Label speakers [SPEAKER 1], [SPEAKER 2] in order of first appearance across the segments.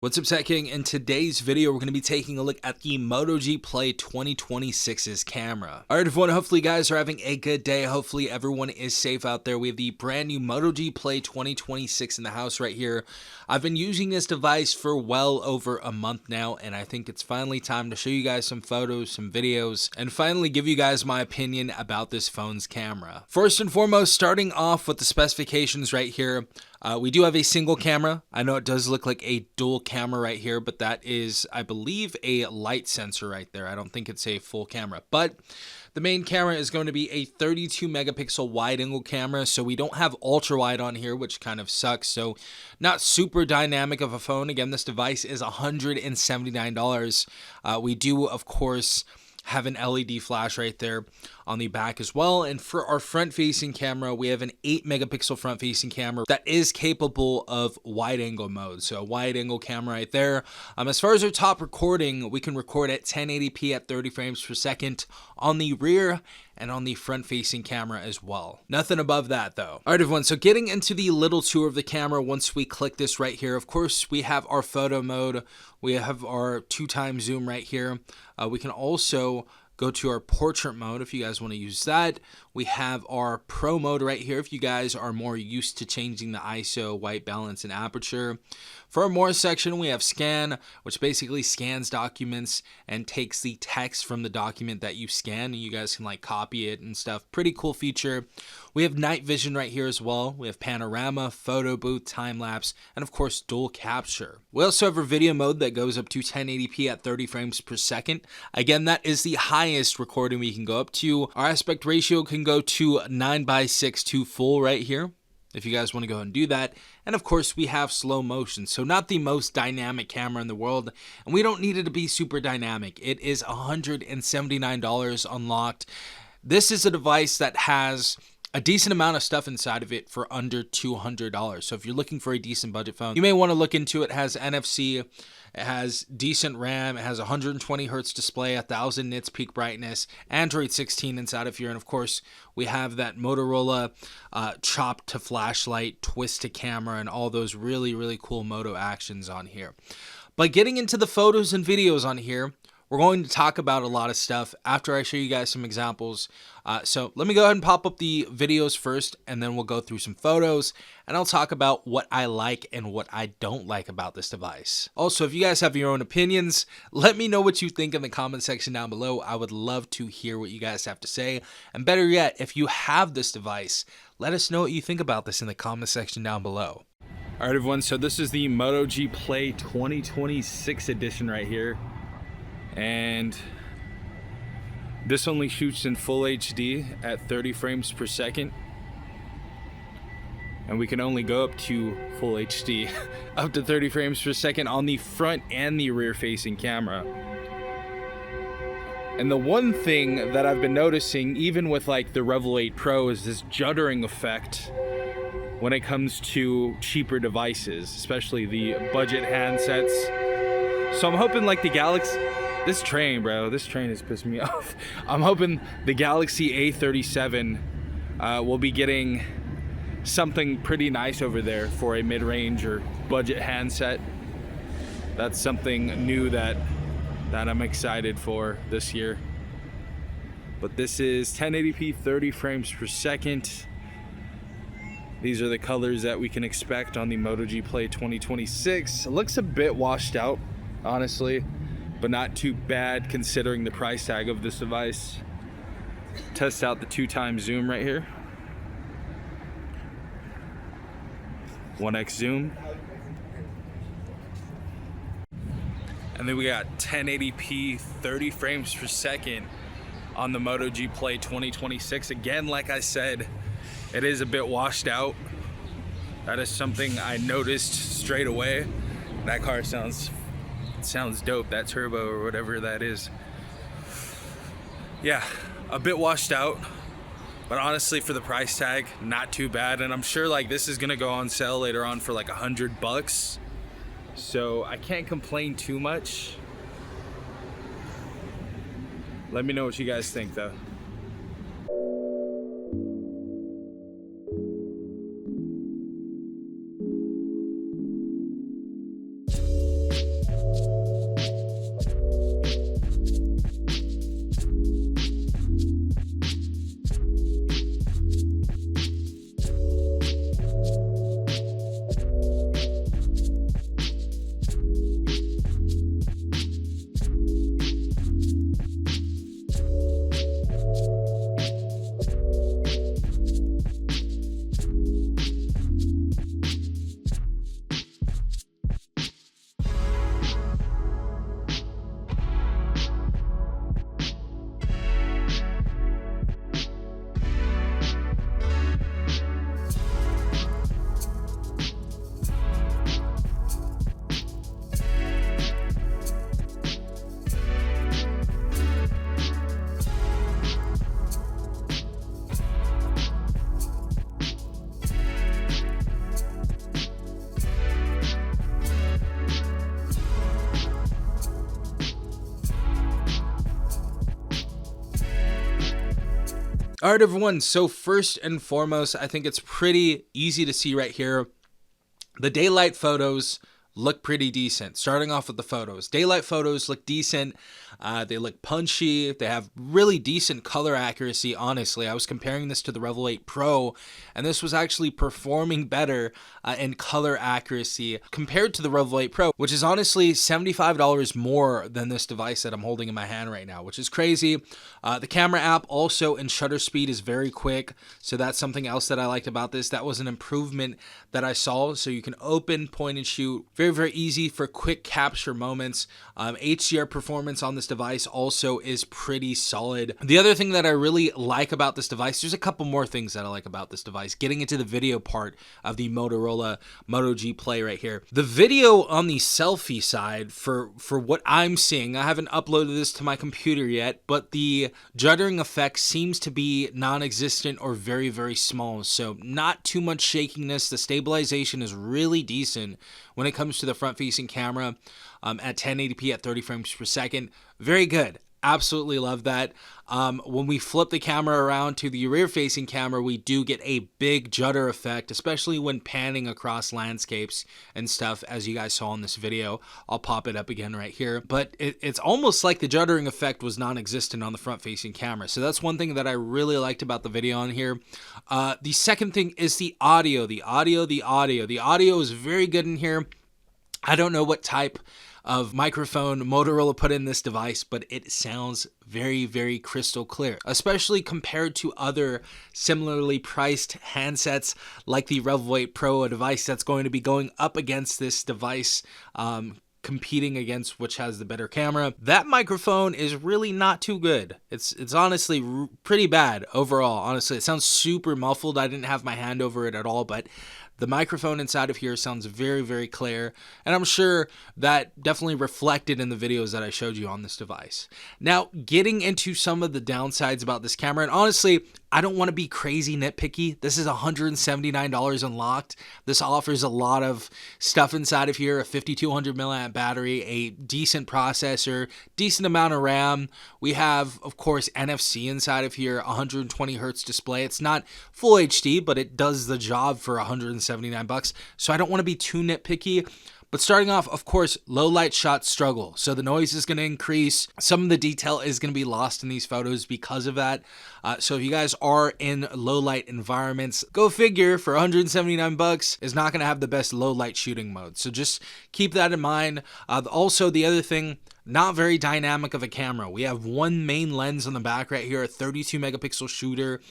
[SPEAKER 1] What's up, Tech King? In today's video, we're going to be taking a look at the Moto G Play 2026's camera. Alright everyone, hopefully you guys are having a good day. Hopefully everyone is safe out there. We have the brand new Moto G Play 2026 in the house right here. I've been using this device for well over a month now, and I think it's finally time to show you guys some photos, some videos, and finally give you guys my opinion about this phone's camera. First and foremost, starting off with the specifications right here. We do have a single camera. I know it does look like a dual camera right here, but that is, I believe, a light sensor right there. I don't think it's a full camera, but the main camera is going to be a 32 megapixel wide angle camera. So we don't have ultra wide on here, which kind of sucks. So not super dynamic of a phone. Again, this device is $179. We do, of course, have an LED flash right there on the back as well. And for our front facing camera, we have an 8 megapixel front facing camera that is capable of wide angle mode. So a wide angle camera right there. As far as our top recording, we can record at 1080p at 30 frames per second on the rear and on the front facing camera as well. Nothing above that though. All right, everyone. So getting into the little tour of the camera, once we click this right here, of course, we have our photo mode. We have our 2x zoom right here. We can also go to our portrait mode if you guys want to use that. We have our pro mode right here if you guys are more used to changing the ISO, white balance, and aperture. For our more section, we have scan, which basically scans documents and takes the text from the document that you scan, and you guys can like copy it and stuff. Pretty cool feature. We have night vision right here as well. We have panorama, photo booth, time lapse, and of course dual capture. We also have our video mode that goes up to 1080p at 30 frames per second. Again, that is the highest recording we can go up to. Our aspect ratio can go to 9:6 to full right here, if you guys want to go and do that. And of course, we have slow motion, so not the most dynamic camera in the world, and we don't need it to be super dynamic. It is $179 unlocked. This is a device that has a decent amount of stuff inside of it for under $200. So if you're looking for a decent budget phone, you may want to look into it. It has NFC, it has decent RAM, it has 120 hertz display, 1000 nits peak brightness, Android 16 inside of here, and of course we have that Motorola chop to flashlight, twist to camera, and all those really cool Moto actions on here. But getting into the photos and videos on here, we're going to talk about a lot of stuff after I show you guys some examples. So let me go ahead and pop up the videos first, and then we'll go through some photos, and I'll talk about what I like and what I don't like about this device. Also, if you guys have your own opinions, let me know what you think in the comment section down below. I would love to hear what you guys have to say. And better yet, if you have this device, let us know what you think about this in the comment section down below. All right, everyone. So this is the Moto G Play 2026 edition right here. And this only shoots in full HD at 30 frames per second, and we can only go up to full HD up to 30 frames per second on the front and the rear facing camera. And the one thing that I've been noticing, even with like the Revel 8 Pro, is this juddering effect when it comes to cheaper devices, especially the budget handsets. So I'm hoping like the Galaxy, this train has pissed me off. I'm hoping the Galaxy A37 will be getting something pretty nice over there for a mid-range or budget handset. That's something new that I'm excited for this year. But this is 1080p, 30 frames per second. These are the colors that we can expect on the Moto G Play 2026. It looks a bit washed out, honestly, but not too bad considering the price tag of this device. Test out the 2x zoom right here. 1x zoom. And then we got 1080p 30 frames per second on the Moto G Play 2026. Again, like I said, it is a bit washed out. That is something I noticed straight away. That car sounds dope, that turbo or whatever that is. Yeah, a bit washed out, but honestly for the price tag, not too bad. And I'm sure like this is gonna go on sale later on for like $100, so I can't complain too much. Let me know what you guys think though. All right, everyone. So first and foremost, I think it's pretty easy to see right here. The daylight photos look pretty decent. Starting off with the photos. Daylight photos look decent. They look punchy. They have really decent color accuracy, honestly. I was comparing this to the Revel 8 Pro, and this was actually performing better in color accuracy compared to the Revel 8 Pro, which is honestly $75 more than this device that I'm holding in my hand right now, which is crazy. The camera app also in shutter speed is very quick, so that's something else that I liked about this. That was an improvement that I saw, so you can open, point, and shoot. Very, very easy for quick capture moments. HDR performance on this device also is pretty solid. The other thing that I really like about this device, there's a couple more things that I like about this device. Getting into the video part of the Motorola Moto G Play right here. The video on the selfie side, for what I'm seeing, I haven't uploaded this to my computer yet, but the juddering effect seems to be non-existent or very, very small. So not too much shakiness. The stabilization is really decent when it comes to the front-facing camera at 1080p at 30 frames per second. Very good. Absolutely love that. When we flip the camera around to the rear-facing camera, we do get a big judder effect, especially when panning across landscapes and stuff, as you guys saw in this video. I'll pop it up again right here. But it's almost like the juddering effect was non-existent on the front-facing camera. So that's one thing that I really liked about the video on here. The second thing is the audio. The audio is very good in here. I don't know what type of microphone Motorola put in this device, but it sounds very, very crystal clear, especially compared to other similarly priced handsets like the Revel 8 Pro, a device that's going to be going up against this device, competing against which has the better camera. That microphone is really not too good. It's honestly pretty bad overall. Honestly, it sounds super muffled. I didn't have my hand over it at all, but the microphone inside of here sounds very, very clear, and I'm sure that definitely reflected in the videos that I showed you on this device. Now, getting into some of the downsides about this camera, and honestly, I don't want to be crazy nitpicky. This is $179 unlocked. This offers a lot of stuff inside of here, a 5200 milliamp battery, a decent processor, decent amount of RAM. We have, of course, NFC inside of here, 120 hertz display. It's not full HD, but it does the job for $179. So I don't want to be too nitpicky. But starting off, of course, low light shots struggle. So the noise is going to increase. Some of the detail is going to be lost in these photos because of that. So if you guys are in low light environments, go figure, for $179 is not going to have the best low light shooting mode. So just keep that in mind. Also, the other thing, not very dynamic of a camera. We have one main lens on the back right here, a 32 megapixel shooter.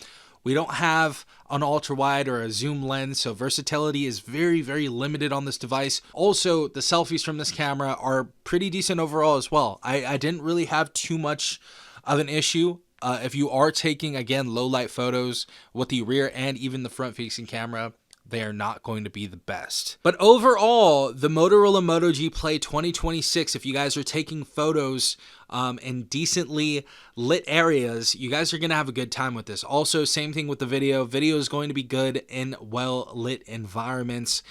[SPEAKER 1] We don't have an ultra wide or a zoom lens, so versatility is very, very limited on this device. Also, the selfies from this camera are pretty decent overall as well. I didn't really have too much of an issue. If you are taking, again, low light photos with the rear and even the front facing camera, they are not going to be the best. But overall, the Motorola Moto G Play 2026, if you guys are taking photos in decently lit areas, you guys are going to have a good time with this. Also, same thing with the video. Video is going to be good in well-lit environments.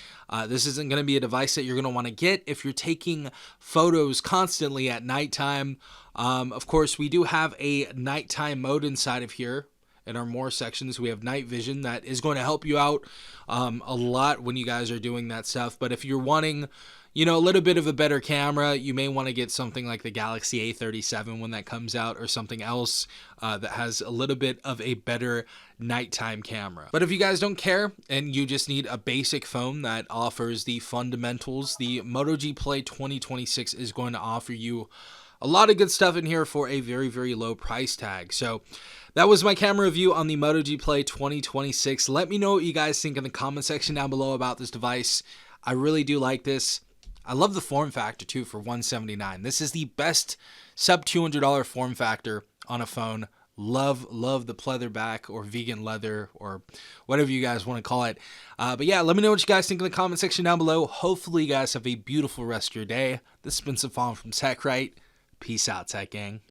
[SPEAKER 1] This isn't going to be a device that you're going to want to get if you're taking photos constantly at nighttime. Of course, we do have a nighttime mode inside of here. In our more sections, we have night vision that is going to help you out a lot when you guys are doing that stuff. But if you're wanting, you know, a little bit of a better camera, you may want to get something like the Galaxy A37 when that comes out, or something else that has a little bit of a better nighttime camera. But if you guys don't care and you just need a basic phone that offers the fundamentals, the Moto G Play 2026 is going to offer you a lot of good stuff in here for a very, very low price tag. So that was my camera review on the Moto G Play 2026. Let me know what you guys think in the comment section down below about this device. I really do like this. I love the form factor too for $179. This is the best sub $200 form factor on a phone. Love the pleather back or vegan leather or whatever you guys want to call it. But yeah, let me know what you guys think in the comment section down below. Hopefully you guys have a beautiful rest of your day. This has been Stefan from TechRight. Peace out, Tech Gang.